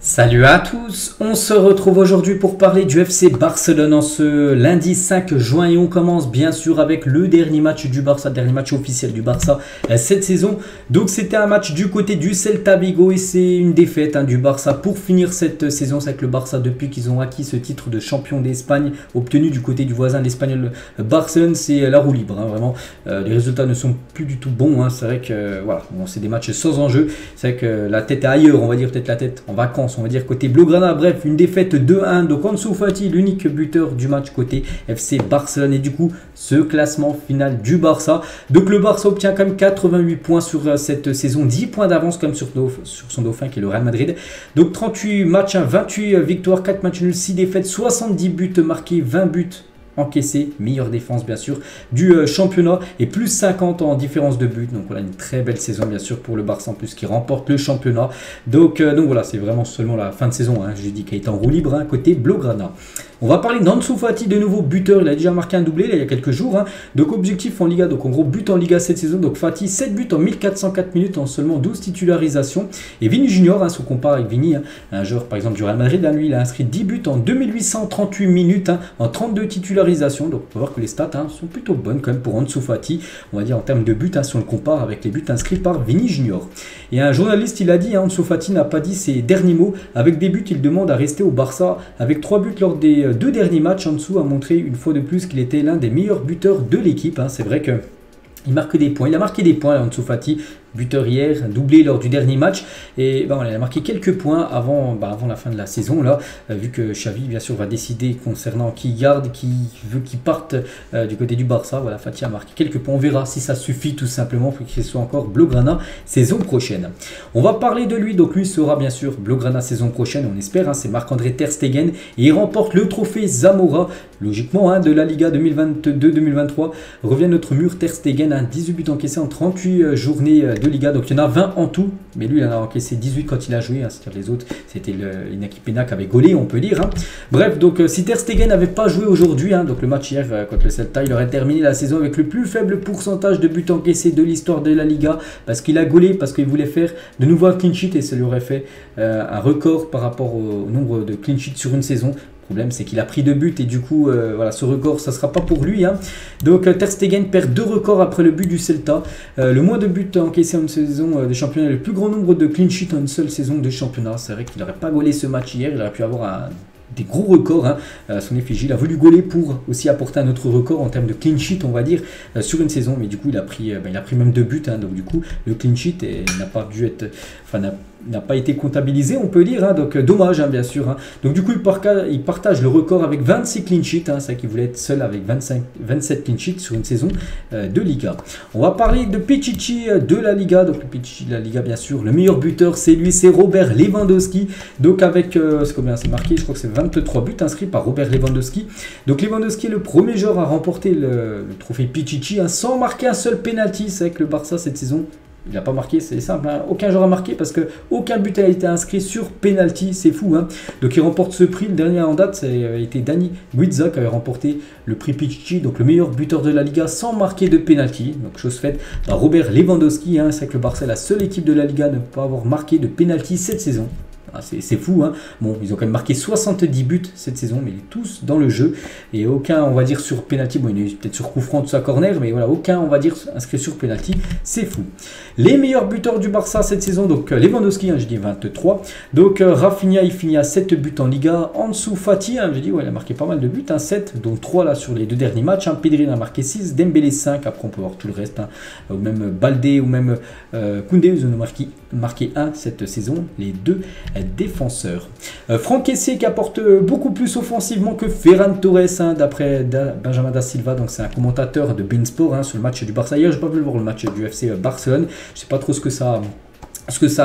Salut à tous, on se retrouve aujourd'hui pour parler du FC Barcelone en ce lundi 5 juin et on commence bien sûr avec le dernier match du Barça, dernier match officiel du Barça cette saison. Donc c'était un match du côté du Celta Vigo et c'est une défaite du Barça pour finir cette saison. C'est que le Barça, depuis qu'ils ont acquis ce titre de champion d'Espagne obtenu du côté du voisin l'espagnol Barcelone, c'est la roue libre, vraiment. Les résultats ne sont plus du tout bons, c'est vrai que voilà, bon, c'est des matchs sans enjeu, c'est vrai que la tête est ailleurs, on va dire peut-être la tête en vacances, on va dire côté Blaugrana. Bref, une défaite 2-1 donc Ansu Fati, l'unique buteur du match côté FC Barcelone, et du coup ce classement final du Barça. Donc le Barça obtient quand même 88 points sur cette saison, 10 points d'avance comme sur son dauphin qui est le Real Madrid. Donc 38 matchs, 28 victoires, 4 matchs nuls, 6 défaites, 70 buts marqués, 20 buts encaissé, meilleure défense bien sûr du championnat et plus 50 en différence de but. Donc voilà, une très belle saison bien sûr pour le Barça en plus qui remporte le championnat. Donc voilà, c'est vraiment seulement la fin de saison, je dis qu'elle est en roue libre côté Blaugrana. On va parler d'Ansu Fati, de nouveau buteur. Il a déjà marqué un doublé là, il y a quelques jours. Donc objectif en Liga, donc en gros but en Liga cette saison. Donc Fati, 7 buts en 1404 minutes en seulement 12 titularisations. Et Vini Junior, si on compare avec Vini, un joueur par exemple du Real Madrid, lui il a inscrit 10 buts en 2838 minutes en 32 titularisations. Donc on peut voir que les stats sont plutôt bonnes quand même pour Ansu Fati. On va dire en termes de buts, si on le compare avec les buts inscrits par Vini Junior. Et un journaliste, il a dit, Ansu Fati n'a pas dit ses derniers mots. Avec des buts, il demande à rester au Barça. Avec 3 buts lors des 2 derniers matchs, Ansu a montré une fois de plus qu'il était l'un des meilleurs buteurs de l'équipe. C'est vrai que il marque des points. Il a marqué des points, Ansu Fati, buteur hier, doublé lors du dernier match. Et voilà, il a marqué quelques points avant la fin de la saison, là, vu que Xavi, bien sûr, va décider concernant qui garde, qui veut qu'il parte du côté du Barça. Voilà, Fati a marqué quelques points. On verra si ça suffit tout simplement pour qu'il soit encore Blaugrana saison prochaine. On va parler de lui. Donc lui sera bien sûr Blaugrana saison prochaine, on espère. C'est Marc-André Ter Stegen et il remporte le trophée Zamora. Logiquement, de la Liga 2022-2023 revient notre mur Ter Stegen. 18 buts encaissés en 38 journées de Liga, donc il y en a 20 en tout, mais lui il en a encaissé 18 quand il a joué, c'est-à-dire les autres c'était l'Inaki Peña qui avait gaulé, on peut dire. Bref, donc si Ter Stegen n'avait pas joué aujourd'hui, donc le match hier contre le Celta, il aurait terminé la saison avec le plus faible pourcentage de buts encaissés de l'histoire de la Liga, parce qu'il a gaulé, parce qu'il voulait faire de nouveau un clean sheet et ça lui aurait fait un record par rapport au nombre de clean sheets sur une saison. Le problème, c'est qu'il a pris 2 buts et du coup, voilà, ce record, ça ne sera pas pour lui. Donc, Ter Stegen perd 2 records après le but du Celta. Le moins de buts encaissés en une saison de championnat, le plus grand nombre de clean sheets en une seule saison de championnat. C'est vrai qu'il n'aurait pas gaulé ce match hier, il aurait pu avoir des gros records à son effigie. Il a voulu gauler pour aussi apporter un autre record en termes de clean sheet, on va dire, sur une saison. Mais du coup, il a pris même 2 buts. Donc du coup, le clean sheet n'a pas dû être... n'a pas été comptabilisé, on peut dire, donc dommage bien sûr. Donc du coup il partage le record avec 26 clean sheets, c'est vrai qu'il voulait être seul avec 27 clean sheets sur une saison de Liga. On va parler de Pichichi de la Liga, donc le Pichichi de la Liga bien sûr, le meilleur buteur c'est lui, c'est Robert Lewandowski, donc avec, c'est combien c'est marqué, je crois que c'est 23 buts inscrits par Robert Lewandowski. Donc Lewandowski est le premier joueur à remporter le trophée Pichichi sans marquer un seul penalty. C'est vrai que le Barça cette saison, il n'a pas marqué, c'est simple, aucun joueur a marqué parce qu'aucun but n'a été inscrit sur penalty, c'est fou. Donc il remporte ce prix, le dernier en date, ça a été Dani Guizza qui avait remporté le prix Pichichi, donc le meilleur buteur de la Liga sans marquer de penalty. Donc chose faite par Robert Lewandowski, c'est vrai que le Barça est la seule équipe de la Liga à ne pas avoir marqué de penalty cette saison. C'est fou, Bon, ils ont quand même marqué 70 buts cette saison, mais tous dans le jeu. Et aucun, on va dire, sur penalty. Bon, il est peut-être sur coup franc, tout ça, corner, mais voilà, aucun, on va dire, inscrit sur penalty. C'est fou. Les meilleurs buteurs du Barça cette saison, donc Lewandowski, je dis 23. Donc Rafinha, il finit à 7 buts en Liga. Ansu Fati, je dis, il a marqué pas mal de buts, 7, dont 3 là sur les 2 derniers matchs. Pedri a marqué 6, Dembélé 5, après on peut voir tout le reste, ou même Baldé, ou même Koundé, ils ont marqué 1 cette saison, les 2 défenseurs. Franck Kessié qui apporte beaucoup plus offensivement que Ferran Torres, d'après Benjamin da Silva, donc c'est un commentateur de beIN Sport sur le match du Barça. Hier, je n'ai pas pu voir le match du FC Barcelone, je ne sais pas trop ce que ça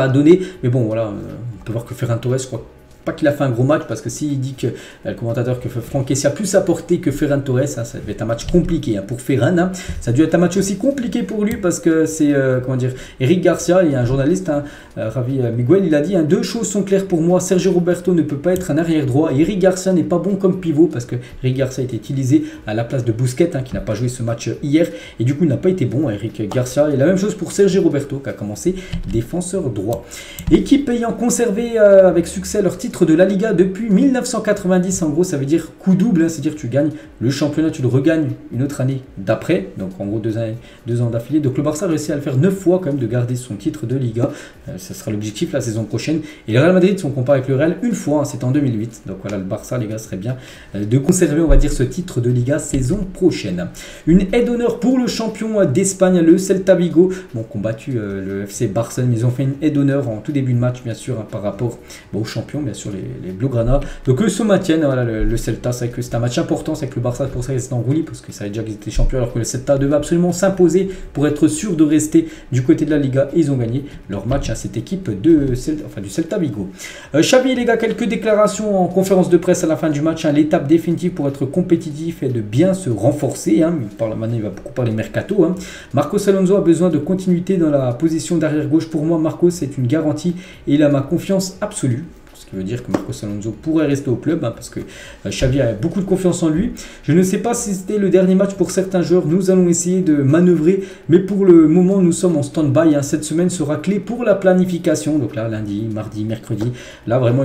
a donné, mais bon voilà, on peut voir que Ferran Torres, je crois, pas qu'il a fait un gros match, parce que s'il dit que le commentateur que Franck Kessie a plus apporté que Ferran Torres, hein, ça devait être un match compliqué hein, pour Ferran. Hein. Ça a dû être un match aussi compliqué pour lui, parce que c'est, comment dire, Eric Garcia, il y a un journaliste, hein, Ravi Miguel, il a dit hein, deux choses sont claires pour moi, Sergio Roberto ne peut pas être un arrière droit, et Eric Garcia n'est pas bon comme pivot, parce que Eric Garcia a été utilisé à la place de Busquets, hein, qui n'a pas joué ce match hier, et du coup il n'a pas été bon, Eric Garcia. Et la même chose pour Sergio Roberto, qui a commencé défenseur droit. Équipe ayant conservé avec succès leur titre de la Liga depuis 1990, en gros ça veut dire coup double, hein, c'est-à-dire que tu gagnes le championnat, tu le regagnes une autre année d'après, donc en gros 2 ans d'affilée. Donc le Barça a réussi à le faire 9 fois quand même, de garder son titre de Liga, ce sera l'objectif la saison prochaine. Et le Real Madrid, si on compare avec le Real, une fois, hein, c'était en 2008, donc voilà, le Barça les gars serait bien de conserver on va dire ce titre de Liga saison prochaine. Une aide d'honneur pour le champion d'Espagne, le Celta Vigo, bon, combattu le FC Barcelone, mais ils ont fait une aide d'honneur en tout début de match bien sûr, hein, par rapport aux champions bien sûr, les Blaugrana. Donc eux se maintiennent, voilà, le Celta, c'est que c'est un match important, c'est que le Barça pour ça ils étaient en roulis, parce que ça avait déjà qu'ils étaient champions, alors que le Celta devait absolument s'imposer pour être sûr de rester du côté de la Liga, et ils ont gagné leur match à cette équipe du Celta Vigo. Xavi les gars, quelques déclarations en conférence de presse à la fin du match, hein, l'étape définitive pour être compétitif et de bien se renforcer, hein, maintenant il va beaucoup parler mercato, hein. Marcos Alonso a besoin de continuité dans la position d'arrière gauche. Pour moi Marcos c'est une garantie et il a ma confiance absolue. Ce qui veut dire que Marcos Alonso pourrait rester au club, hein, parce que Xavi a beaucoup de confiance en lui. Je ne sais pas si c'était le dernier match pour certains joueurs, nous allons essayer de manœuvrer, mais pour le moment nous sommes en stand-by, hein. Cette semaine sera clé pour la planification, donc là lundi, mardi, mercredi, là vraiment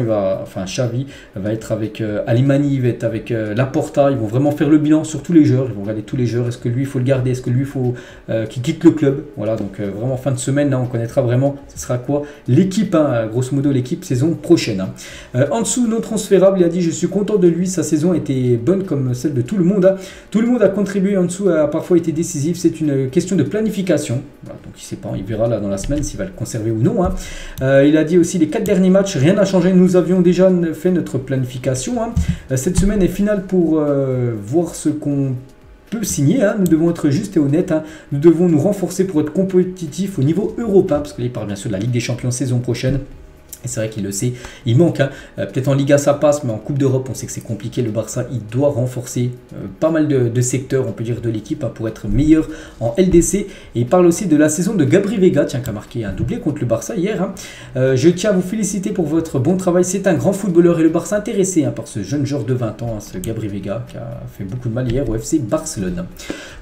Xavi va être avec Alimani, il va être avec Laporta, ils vont vraiment faire le bilan sur tous les joueurs, ils vont regarder tous les joueurs, est-ce que lui il faut le garder, est-ce que lui il faut qu'il quitte le club, voilà, donc vraiment fin de semaine, là on connaîtra vraiment, ce sera quoi l'équipe, hein, grosso modo l'équipe saison prochaine, hein. En dessous, non transférable, il a dit je suis content de lui, sa saison était bonne comme celle de tout le monde, hein. Tout le monde a contribué, en dessous a parfois été décisif, c'est une question de planification, voilà, donc il sait pas, il verra là dans la semaine s'il va le conserver ou non, hein. Il a dit aussi les 4 derniers matchs, rien n'a changé, nous avions déjà fait notre planification, hein. Cette semaine est finale pour voir ce qu'on peut signer, hein. Nous devons être justes et honnêtes, hein. Nous devons nous renforcer pour être compétitifs au niveau européen, parce qu'il parle bien sûr de la Ligue des Champions saison prochaine. Et c'est vrai qu'il le sait, il manque, hein. Peut-être en Liga ça passe, mais en Coupe d'Europe on sait que c'est compliqué. Le Barça il doit renforcer pas mal de secteurs, on peut dire, de l'équipe, hein, pour être meilleur en LDC. Et il parle aussi de la saison de Gabri Veiga, tiens, qui a marqué un doublé contre le Barça hier, hein. Je tiens à vous féliciter pour votre bon travail, c'est un grand footballeur, et le Barça intéressé, hein, par ce jeune joueur de 20 ans, hein, ce Gabri Veiga qui a fait beaucoup de mal hier au FC Barcelone.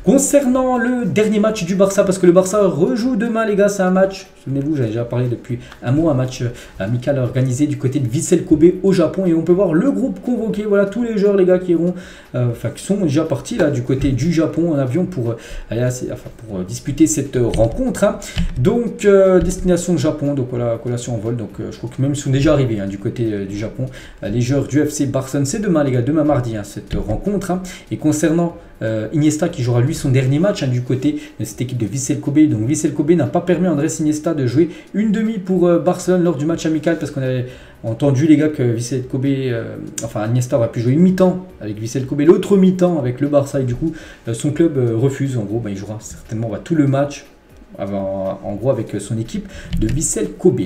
Concernant le dernier match du Barça, parce que le Barça rejoue demain les gars, c'est un match, souvenez-vous j'avais déjà parlé depuis un mois, un match amical organisé du côté de Vissel Kobe au Japon, et on peut voir le groupe convoqué, voilà tous les joueurs les gars qui iront, qui sont déjà partis là du côté du Japon en avion pour disputer cette rencontre, hein. Donc destination Japon, donc voilà, collation en vol, donc je crois que même ils sont déjà arrivés, hein, du côté du Japon, les joueurs du FC Barcelone, c'est demain les gars, demain mardi, hein, cette rencontre, hein. Et concernant Iniesta qui jouera lui son dernier match, hein, du côté de cette équipe de Vissel Kobe. Donc Vissel Kobe n'a pas permis à Andrés Iniesta de jouer une demi pour Barcelone lors du match amical, parce qu'on avait entendu les gars que Vissel Kobe, Iniesta aurait pu jouer une mi-temps avec Vissel Kobe, l'autre mi-temps avec le Barça, et du coup son club refuse. En gros il jouera certainement tout le match en gros avec son équipe de Vissel Kobe.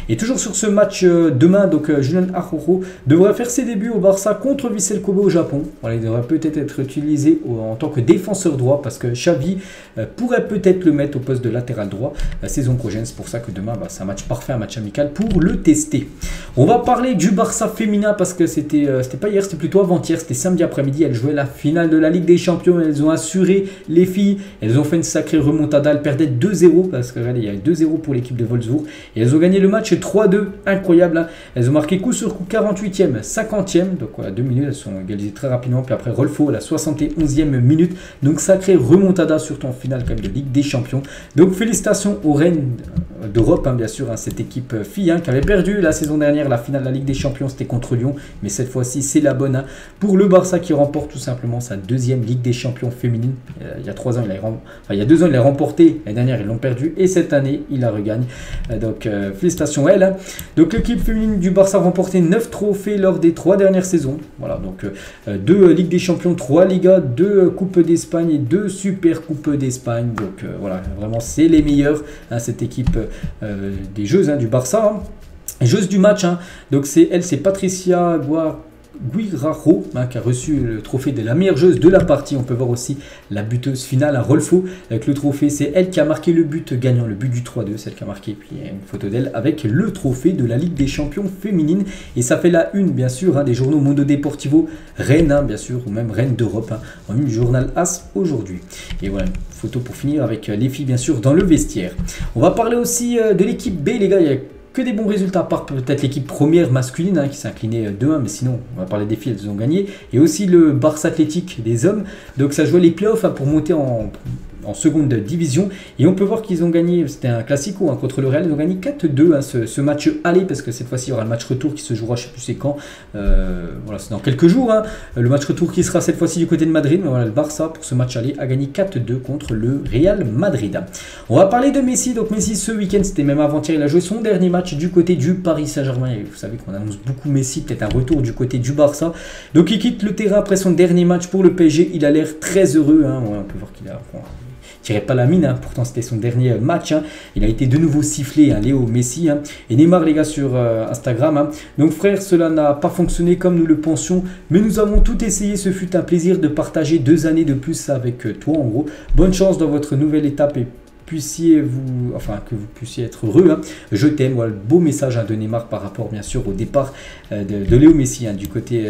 Et toujours sur ce match demain, donc Julián Araujo devrait faire ses débuts au Barça contre Vissel Kobe au Japon. Voilà, il devrait peut-être être utilisé en tant que défenseur droit, parce que Xavi pourrait peut-être le mettre au poste de latéral droit la saison prochaine. C'est pour ça que demain c'est un match parfait, un match amical pour le tester. On va parler du Barça féminin, parce que c'était pas hier, c'était plutôt avant-hier, c'était samedi après-midi. Elles jouaient la finale de la Ligue des Champions, elles ont assuré les filles, elles ont fait une sacrée remontada, elles perdaient 2-0, parce que regardez, il y a 2-0 pour l'équipe de Wolfsburg, et elles ont gagné le match 3-2, incroyable, hein. Elles ont marqué coup sur coup, 48e, 50e, donc voilà, 2 minutes, elles sont égalisées très rapidement, puis après Rolfo à la 71e minute, donc sacrée remontada, surtout en finale quand même de Ligue des Champions. Donc félicitations aux reines d'Europe, hein, bien sûr, hein, cette équipe fille, hein, qui avait perdu la saison dernière la finale de la Ligue des Champions, c'était contre Lyon, mais cette fois-ci c'est la bonne, hein, pour le Barça qui remporte tout simplement sa deuxième Ligue des Champions féminine. Il y a 3 ans, il y a 2 ans il l'a remporté, l'année dernière ils l'ont perdu, et cette année il la regagne, donc félicitations à elle, hein. Donc l'équipe féminine du Barça a remporté 9 trophées lors des 3 dernières saisons, voilà, donc 2 Ligue des Champions, 3 Ligas, 2 Coupes d'Espagne et 2 Super Coupes d'Espagne, donc voilà, vraiment c'est les meilleurs, hein, cette équipe des Jeux, hein, du Barça, hein. Joueuse du match, hein. Donc c'est Patricia Guiraro, hein, qui a reçu le trophée de la meilleure joueuse de la partie. On peut voir aussi la buteuse finale à Rolfo avec le trophée. C'est elle qui a marqué le but gagnant, le but du 3-2, celle qui a marqué. Puis il y a une photo d'elle avec le trophée de la Ligue des Champions féminine. Et ça fait la une, bien sûr, hein, des journaux Mundo Deportivo, Rennes, hein, bien sûr, ou même Rennes d'Europe, hein, en une du journal As aujourd'hui. Et voilà, une photo pour finir avec les filles, bien sûr, dans le vestiaire. On va parler aussi de l'équipe B, les gars. Il y a que des bons résultats, à part peut-être l'équipe première masculine, hein, qui s'est inclinée 2-1, mais sinon on va parler des filles, elles ont gagné, et aussi le Barça Athlétique des hommes. Donc ça jouait les playoffs, hein, pour monter en seconde division, et on peut voir qu'ils ont gagné, c'était un classico, hein, contre le Real. Ils ont gagné 4-2, hein, ce match aller, parce que cette fois-ci il y aura le match retour qui se jouera, je ne sais plus c'est quand, voilà, c'est dans quelques jours, hein, le match retour qui sera cette fois-ci du côté de Madrid. Mais voilà, le Barça pour ce match aller a gagné 4-2 contre le Real Madrid. On va parler de Messi. Donc Messi ce week-end, c'était même avant-hier, il a joué son dernier match du côté du Paris Saint-Germain, et vous savez qu'on annonce beaucoup Messi, peut-être un retour du côté du Barça. Donc il quitte le terrain après son dernier match pour le PSG. Il a l'air très heureux, hein. Ouais, on peut voir qu'il a... Bon, tirait pas la mine, hein. Pourtant c'était son dernier match, hein. Il a été de nouveau sifflé, hein, Léo Messi, hein. Et Neymar, les gars, sur Instagram, hein. Donc frère, cela n'a pas fonctionné comme nous le pensions, mais nous avons tout essayé. Ce fut un plaisir de partager 2 années de plus avec toi, en gros. Bonne chance dans votre nouvelle étape et que vous puissiez être heureux, hein. Je t'aime. Voilà, le beau message, hein, de Neymar par rapport bien sûr au départ de Léo Messi, hein, du côté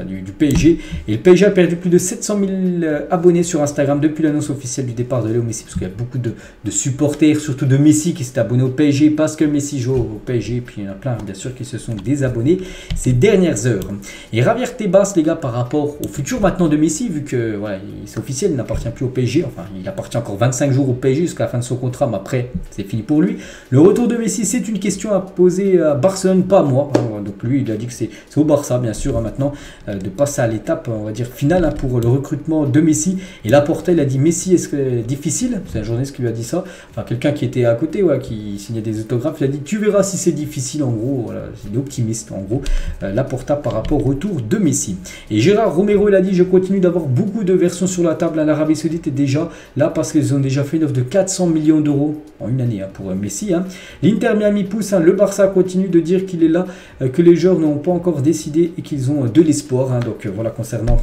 du PSG. Et le PSG a perdu plus de 700 000 abonnés sur Instagram depuis l'annonce officielle du départ de Léo Messi, parce qu'il y a beaucoup de supporters, surtout de Messi, qui s'est abonné au PSG parce que Messi joue au PSG. Puis il y en a plein, bien sûr, qui se sont désabonnés ces dernières heures. Et Javier Tebas, les gars, par rapport au futur maintenant de Messi, vu que voilà, c'est officiel, il n'appartient plus au PSG, enfin il appartient encore 25 jours au PSG jusqu'à la fin de son contrat, mais après c'est fini pour lui. Le retour de Messi, c'est une question à poser à Barcelone, pas à moi. Donc lui, il a dit que c'est au Barça, bien sûr, hein, maintenant, de passer à l'étape, on va dire, finale, hein, pour le recrutement de Messi. Et Laporta, il a dit: Messi, est-ce que c'est difficile? C'est un journaliste qui lui a dit ça, enfin quelqu'un qui était à côté, ouais, qui signait des autographes. Il a dit: tu verras si c'est difficile, en gros. Voilà, il est optimiste, en gros, Laporta, par rapport au retour de Messi. Et Gérard Romero, il a dit: je continue d'avoir beaucoup de versions sur la table. L'Arabie Saoudite est déjà là parce qu'ils ont déjà fait une offre de 400 millions d'euros en une année, hein, pour Messi, hein. L'Inter Miami pousse, hein, le Barça continue de dire qu'il est là, que les joueurs n'ont pas encore décidé et qu'ils ont de l'espoir, hein. Donc voilà, concernant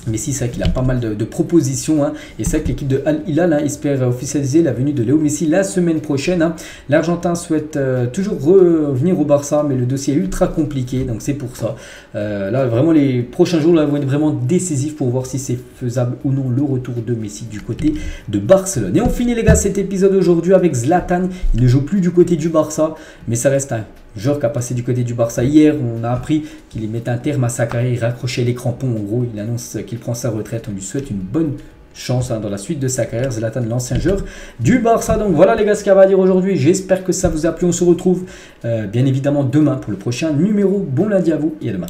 Messi, c'est vrai qu'il a pas mal de propositions, hein. Et c'est vrai que l'équipe de Al Hilal, hein, espère officialiser la venue de Léo Messi la semaine prochaine, hein. L'Argentin souhaite toujours revenir au Barça, mais le dossier est ultra compliqué, donc c'est pour ça. Là, vraiment, les prochains jours là, vont être vraiment décisifs pour voir si c'est faisable ou non le retour de Messi du côté de Barcelone. Et on finit, les gars, cet épisode aujourd'hui avec Zlatan. Il ne joue plus du côté du Barça, mais ça reste un joueur qui a passé du côté du Barça. Hier, on a appris qu'il mettait un terme à sa carrière, il raccrochait les crampons, en gros, il annonce qu'il prend sa retraite. On lui souhaite une bonne chance, hein, dans la suite de sa carrière, Zlatan, l'ancien joueur du Barça. Donc voilà, les gars, ce qu'il y a à dire aujourd'hui. J'espère que ça vous a plu. On se retrouve bien évidemment demain pour le prochain numéro. Bon lundi à vous et à demain.